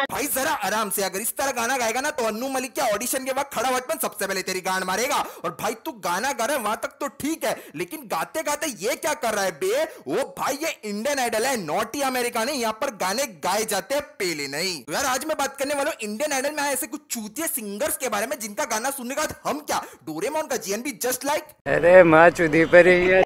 भाई जरा आराम से, अगर इस तरह गाना गाएगा ना तो अन्नू मलिक के ऑडिशन के वक्त खड़ा बचपन सबसे पहले तेरी गांड मारेगा। और भाई तू गाना गा रहा है वहां तक तो ठीक है, लेकिन गाते गाते ये क्या कर रहा है बे? वो भाई ये इंडियन आइडल है, नॉटी अमेरिका नहीं। यहाँ पर गाने गाए जाते हैं, पेले नहीं। तो यार आज मैं बात करने वाला हूँ इंडियन आइडल में आए ऐसे कुछ चूतिया सिंगर्स के बारे में जिनका गाना सुनने के बाद हम क्या डोरेमोन का जीएनबी जस्ट लाइक अरे माँ चुदी पर ही है।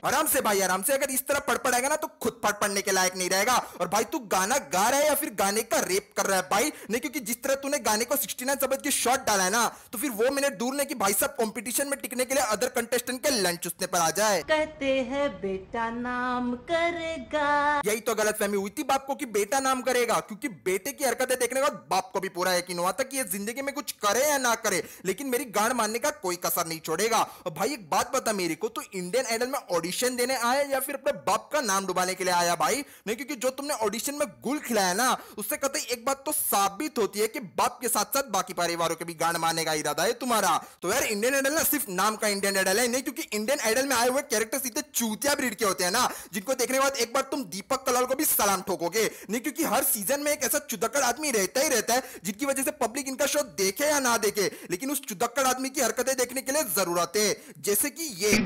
आराम से भाई आराम से, अगर इस तरह पढ़ाएगा ना तो खुद पढ़ने के लायक नहीं रहेगा। और भाई तू गाना गा रहा है या फिर गाने का रेप कर रहा है भाई? नहीं, क्योंकि जिस तरह तूने गाने को 69 शब्द की शॉट डाला है ना, तो फिर वो मिनट दूर नहीं कि भाई साहब कंपटीशन में टिकने के लिए अदर कंटेस्टेंट के लंच चूसने पर आ जाए। कहते हैं बेटा नाम करेगा, यही तो गलतफहमी हुई थी बाप को कि बेटा नाम करेगा, क्योंकि बेटे की हरकतें देखने के बाद बाप को भी पूरा यकीन हुआ था कि ये जिंदगी में कुछ करे या ना करे, लेकिन मेरी गांड मारने का कोई कसर नहीं छोड़ेगा। और भाई एक बात बता मेरे को, तो इंडियन आइडल में ऑडिशन देने आया या फिर अपने बाप का नाम डुबाने के लिए आया भाई? नहीं, क्योंकि जो तुमने ऑडिशन में गुल खिलाया ना, उससे कतई एक बात तो साबित होती है कि बाप के साथ साथ बाकी परिवारों के भी गांड मारने का इरादा है तुम्हारा। तो यार इंडियन आइडल ना सिर्फ नाम का इंडियन आइडल है नहीं, क्योंकि इंडियन आइडल में आए हुए कैरेक्टर सीधे चूतिया ब्रीड के होते हैं ना, जिनको देखने के बाद एक बार तुम दीपक कलाल को भी सलाम ठोकोगे। नहीं, क्योंकि हर सीजन में एक ऐसा चुदक्कड़ आदमी रहता ही रहता है जिनकी वजह से पब्लिक इनका शो देखे या ना देखे, लेकिन उस चुदक्कड़ आदमी की हरकतें देखने के लिए जरूरत है, जैसे कि ये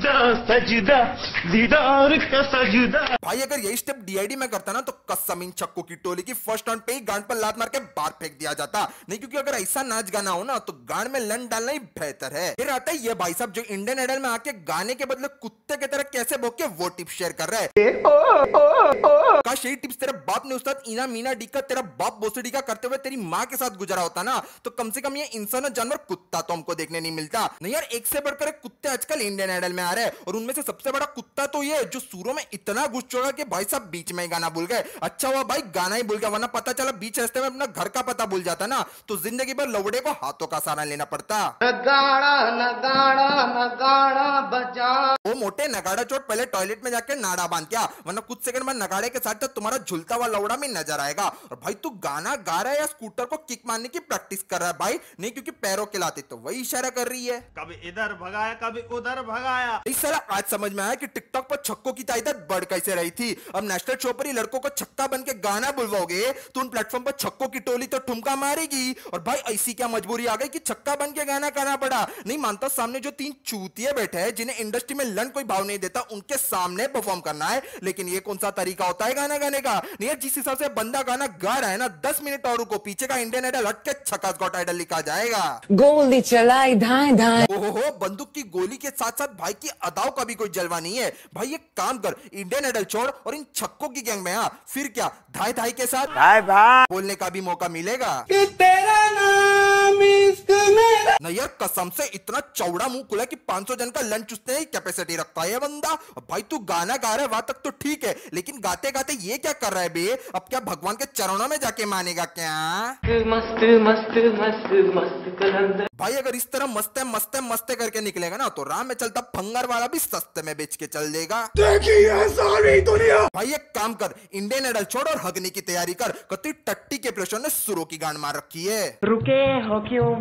भाई। अगर यही स्टेप डीआईडी में करता ना तो कसम इन छक्कों की टोली की फर्स्ट राउंड पे ही गांड पर लात मार के बाहर फेंक दिया जाता। नहीं, क्योंकि अगर ऐसा नाच गाना हो ना तो गांड में लन डालना ही बेहतर है। फिर आता है ये भाई साहब जो इंडियन आइडल में आके गाने के बदले कुत्ते की तरह कैसे भौंक के वो टिप्स शेयर कर रहा है। काश यही टिप्स तेरे बाप ने उस्ताद इना मीना डी का तेरा बाप बोसडी का करते हुए तेरी माँ के साथ गुजरा होता ना, तो कम से कम ये इंसान और जानवर कुत्ता तो हमको देखने नहीं मिलता। नहीं यार, एक से बढ़कर एक कुत्ते आजकल इंडियन आइडल में आ रहे हैं, और उनमें से सबसे बड़ा कुत्ता तो ये जो सुरों में इतना घुस चुका कि भाई साहब बीच में ही गाना भूल गए। अच्छा हुआ भाई गाना ही भूल गया, वरना पता चला बीच रास्ते में अपना घर का पता भूल जाता ना, तो जिंदगी भर लौड़े को हाथों का सहारा लेना पड़ता। नगाड़ा नगाड़ा नगाड़ा बजा। वो मोटे नगाड़ा चोट पहले टॉयलेट में जाकर नाड़ा बांध क्या, वरना कुछ सेकंड में नगाड़े के साथ तुम्हारा झुलता हुआ लौड़ा में नजर आएगा। और भाई तू गाना गा रहा है या स्कूटर को किक मारने की प्रैक्टिस कर रहा है भाई? नहीं, क्योंकि पैरों के लाते तो वही इशारा कर रही है, कभी इधर भगाया कभी उधर भगाया। इस तरह आज समझ में आया कि टिकटॉक पर छक्कों की तादाद बढ़ कैसे रही थी। अब नेशनल शो पर ही लड़कों को छक्का बन के गाना बुलवाओगे तो उन प्लेटफॉर्म पर छक्कों की टोली तो ठुमका मारेगी। और भाई ऐसी क्या मजबूरी आ गई कि छक्का बन के गाना गाना पड़ा? नहीं मानता, सामने जो 3 चूतिए बैठे हैं जिन्हें इंडस्ट्री में लन कोई भाव नहीं देता, उनके सामने परफॉर्म करना है। लेकिन ये कौन सा तरीका होता है गाना गाने का? नहीं यार, जिस हिसाब से बंदा गाना गा रहा है ना, 10 मिनट और रुको, पीछे का इंडियन आइडल हट के छक्कास गॉट आइडल लिखा जाएगा। गोली चलाई धाए धाए। ओहो, बंदूक की गोली के साथ साथ भाई की अदाओं का भी कोई जलवा नहीं है। भाई एक काम कर, इंडियन आइडल छोड़ और इन छक्कों की गैंग में आ, फिर क्या धाई धाई के साथ भाई भाई बोलने का भी मौका मिलेगा। कि तेरा नाम इश्क मेरा। नहीं यार, कसम से इतना चौड़ा मुंह खुला कि 500 जन का लंच चूसने की कैपेसिटी रखता है बंदा। भाई तू गाना गा रहा है वहां तक तो ठीक है, लेकिन गाते गाते ये क्या कर रहा है बे? अब क्या भगवान के चरणों में जाके मानेगा क्या? मस्त मस्त मस्त मस्त कलंदर। भाई अगर इस तरह मस्ते मस्ते मस्ते करके निकलेगा ना तो राम में चलता फंगर वाला भी सस्ते में बेच के चल देगा। देखिए सारी दुनिया। भाई एक काम कर, इंडियन आइडल छोड़ और हगने की तैयारी कर। कति टट्टी के प्रेशर ने सुरों की गांड मार रखी है। रुके हो क्यों,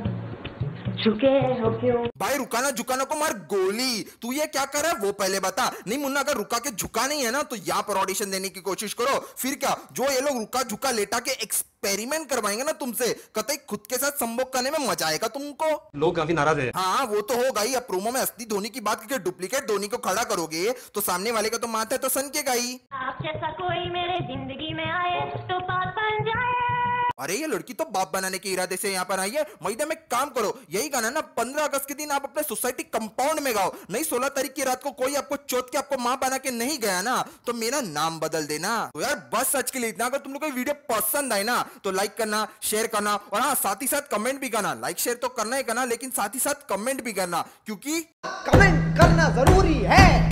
झुके हो क्यों? भाई रुकाना झुकाना को मार गोली। तू ये क्या कर रहा है वो पहले बता। नहीं मुन्ना, अगर रुका के झुका नहीं है ना तो यहाँ पर ऑडिशन देने की कोशिश करो। फिर क्या, जो ये लोग रुका झुका लेटा के एक्सपेरिमेंट करवाएंगे ना तुमसे, कतई खुद के साथ संभोग करने में मजा आएगा तुमको। लोग काफी नाराज है। हाँ वो तो होगा ही। अब प्रोमो में असली धोनी की बात करके डुप्लीकेट धोनी को खड़ा करोगे तो सामने वाले का तो माथा तो सनकेगा ही। आप जैसा कोई मेरे जिंदगी में आए तो बात बन जाए। अरे ये लड़की तो बाप बनाने के इरादे से यहाँ पर आई है। मैडम एक काम करो, यही गाना ना 15 अगस्त के दिन आप अपने सोसाइटी कंपाउंड में गाओ। नहीं 16 तारीख की रात को कोई आपको चोट के आपको मां बना के नहीं गया ना तो मेरा नाम बदल देना। तो यार बस आज के लिए इतना। अगर तुम लोग को वीडियो पसंद आए ना तो लाइक करना, शेयर करना, और हाँ साथ ही साथ कमेंट भी करना। लाइक शेयर तो करना ही करना, लेकिन साथ ही साथ कमेंट भी करना, क्योंकि कमेंट करना जरूरी है।